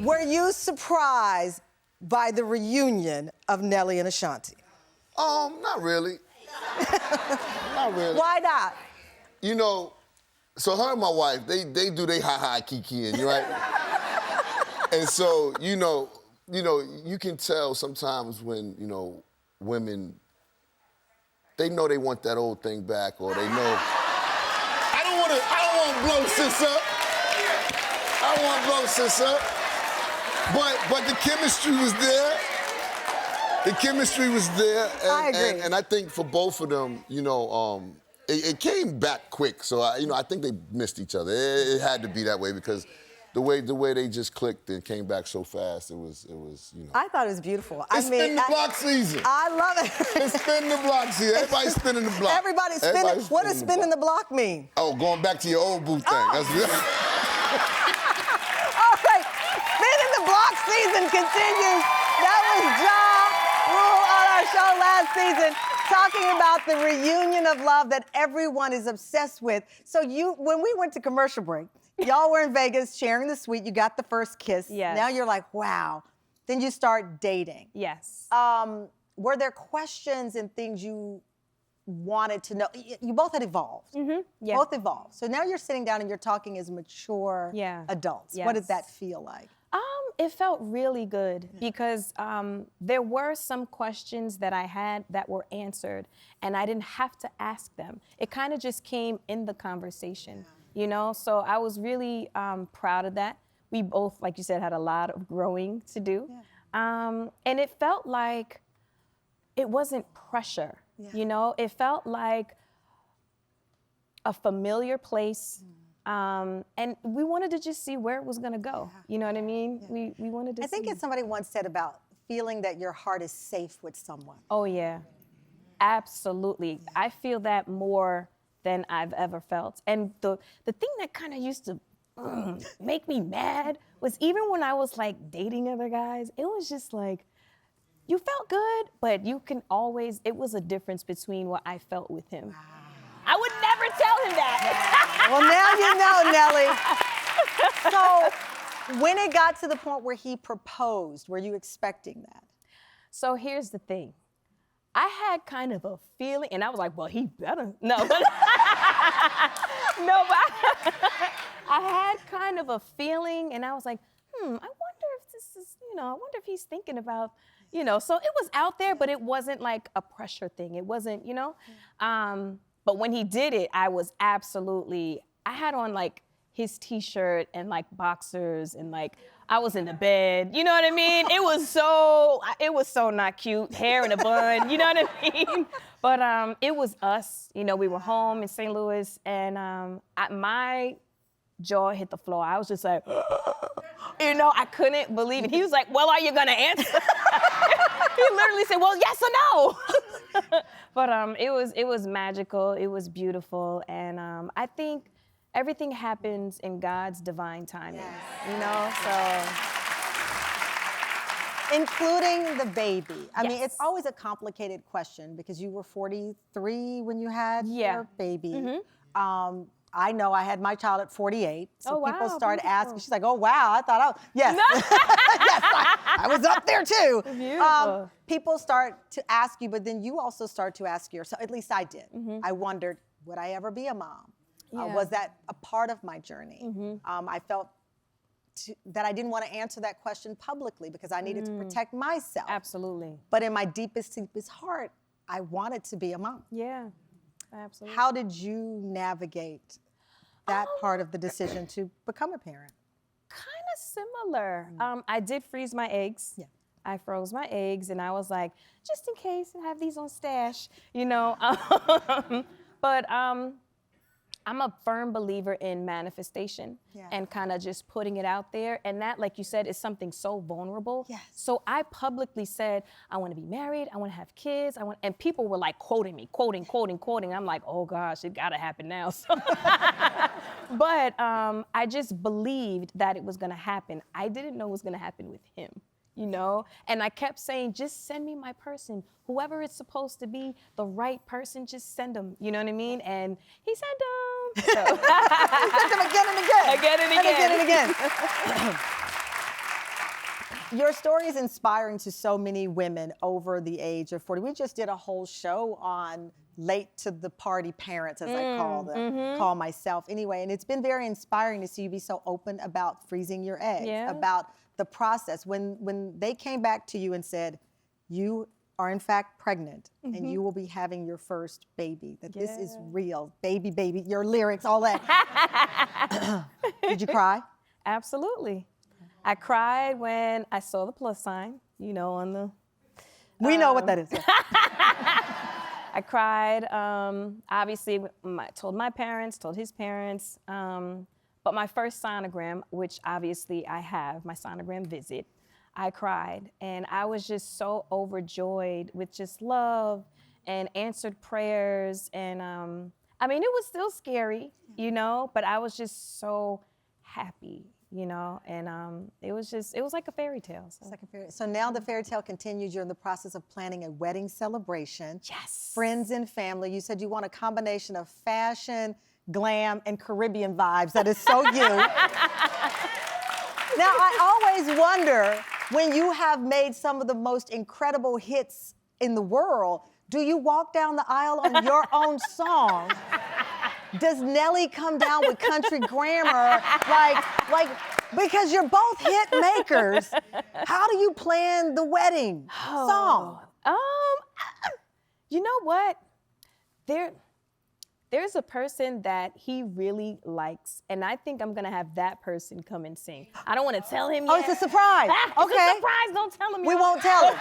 Were you surprised by the reunion of Nelly and Ashanti? Not really. Not really. Why not? You know, so her and my wife, they do they ha-ha kiki, and right? And so, you know, you can tell sometimes when, women, they know they want that old thing back, or they know. I don't want to blow sis up. I don't want to blow sis up. But the chemistry was there. The chemistry was there. And, I agree. And I think for both of them, it came back quick. So, I think they missed each other. It had to be that way because the way they just clicked and came back so fast, it was. I thought it was beautiful. It's spin the block season. I love it. It's spin the block season. Everybody's spinning the block. Everybody's spinning. What does spinning the block mean? Oh, going back to your old boo thing. Oh. That's good. All right, spinning the block season continues. That was Ja Rule on our show last season, talking about the reunion of love that everyone is obsessed with. So when we went to commercial break, y'all were in Vegas sharing the suite. You got the first kiss. Yes. Now you're like, wow. Then you start dating. Yes. Were there questions and things you wanted to know? You both had evolved. Mm-hmm. Yeah. Both evolved. So now you're sitting down and you're talking as mature adults. Yes. What did that feel like? It felt really good because there were some questions that I had that were answered and I didn't have to ask them. It kind of just came in the conversation, So I was really proud of that. We both, like you said, had a lot of growing to do. Yeah. And it felt like it wasn't pressure, It felt like a familiar place. And we wanted to just see where it was gonna go. Yeah. You know what I mean? Yeah. We wanted to see. I think it's somebody once said about feeling that your heart is safe with someone. Oh yeah, absolutely. Yeah. I feel that more than I've ever felt. And the thing that kind of used to make me mad was even when I was like dating other guys, it was just like, you felt good, but it was a difference between what I felt with him. Wow. I would never tell him that. Well, now you know, Nelly. So when it got to the point where he proposed, were you expecting that? So here's the thing. I had kind of a feeling, and I was like, well, he better. No, but I had kind of a feeling, and I was like, I wonder if this is, I wonder if he's thinking about, So it was out there, but it wasn't like a pressure thing. It wasn't, But when he did it, I had on like his t-shirt and like boxers and like I was in the bed, you know what I mean? It was so not cute, hair in a bun, you know what I mean? But it was us, we were home in St. Louis and my jaw hit the floor. I was just like, I couldn't believe it. He was like, well, are you gonna answer? He literally said, well, yes or no. But it was magical, it was beautiful, and I think everything happens in God's divine timing, so. Including the baby. I mean, it's always a complicated question because you were 43 when you had your baby. Mm-hmm. I know I had my child at 48, so people start asking. She's like, "Oh wow, I thought yes, yes, I was up there too." Beautiful. People start to ask you, but then you also start to ask yourself. At least I did. Mm-hmm. I wondered, would I ever be a mom? Yeah. Was that a part of my journey? Mm-hmm. I felt that I didn't want to answer that question publicly because I needed to protect myself. Absolutely. But in my deepest heart, I wanted to be a mom. Yeah. Absolutely. How did you navigate that part of the decision to become a parent? Kind of similar. I did freeze my eggs. Yeah. I froze my eggs and I was like, just in case I have these on stash, But I'm a firm believer in manifestation and kind of just putting it out there. And that, like you said, is something so vulnerable. Yes. So I publicly said, I want to be married, I want to have kids, and people were like quoting. I'm like, oh gosh, it gotta happen now. So but I just believed that it was gonna happen. I didn't know it was gonna happen with him. And I kept saying, just send me my person. Whoever it's supposed to be, the right person, just send them. You know what I mean? And he sent them. So. He sent them again and again. Again and again. And again and again. Your story is inspiring to so many women over the age of 40. We just did a whole show on late to the party parents, as I call them, call myself anyway. And it's been very inspiring to see you be so open about freezing your eggs, about the process. When they came back to you and said, you are in fact pregnant and you will be having your first baby, that this is real, baby, your lyrics, all that. Did you cry? Absolutely. I cried when I saw the plus sign, you know, on the... We know what that is. I cried, obviously, told my parents, told his parents, but my first sonogram, which obviously I have, my sonogram visit, I cried. And I was just so overjoyed with just love and answered prayers. And I mean, it was still scary, you know, but I was just so happy, you know, and it was like a fairy tale. So. So now the fairy tale continues. You're in the process of planning a wedding celebration. Yes. Friends and family. You said you want a combination of fashion, glam, and Caribbean vibes. That is so you. Now, I always wonder, when you have made some of the most incredible hits in the world, do you walk down the aisle on your own song? Does Nelly come down with country grammar? Like, because you're both hit makers, how do you plan the wedding song? You know what? There's a person that he really likes, and I think I'm gonna have that person come and sing. I don't wanna tell him yet. Oh, it's a surprise. Okay. It's a surprise, don't tell him yet. We won't tell him.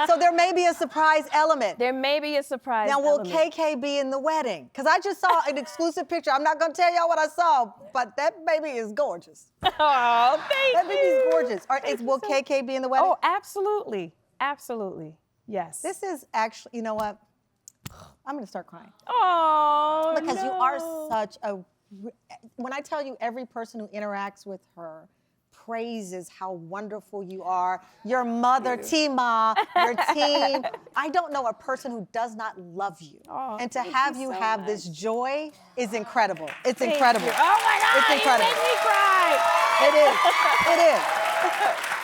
So there may be a surprise element. There may be a surprise Now, will element. KK be in the wedding? Because I just saw an exclusive picture. I'm not gonna tell y'all what I saw, but that baby is gorgeous. Oh, thank you. That baby is gorgeous. Will KK be in the wedding? Oh, absolutely, absolutely, yes. This is actually, you know what? I'm gonna start crying. Oh, Because no. you are such a, when I tell you every person who interacts with her praises how wonderful you are, your mother, Tima, your team. I don't know a person who does not love you. Oh, and to have you so have much. this joy is incredible. It's Thank incredible. you. Oh my God, It's incredible. You make me cry. It is. It is.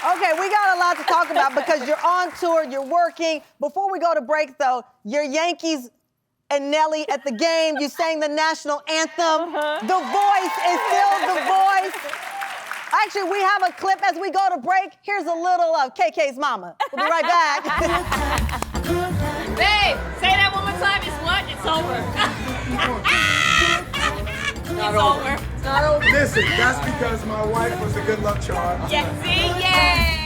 Okay, we got a lot to talk about because you're on tour, you're working. Before we go to break, though, your Yankees and Nelly at the game, you sang the national anthem. The voice is still the voice. Actually, we have a clip as we go to break. Here's a little of KK's mama. We'll be right back. Babe, say that one more time. It's what? It's over. It's over. Listen, that's because my wife was a good luck charm. Yes, see? Yay!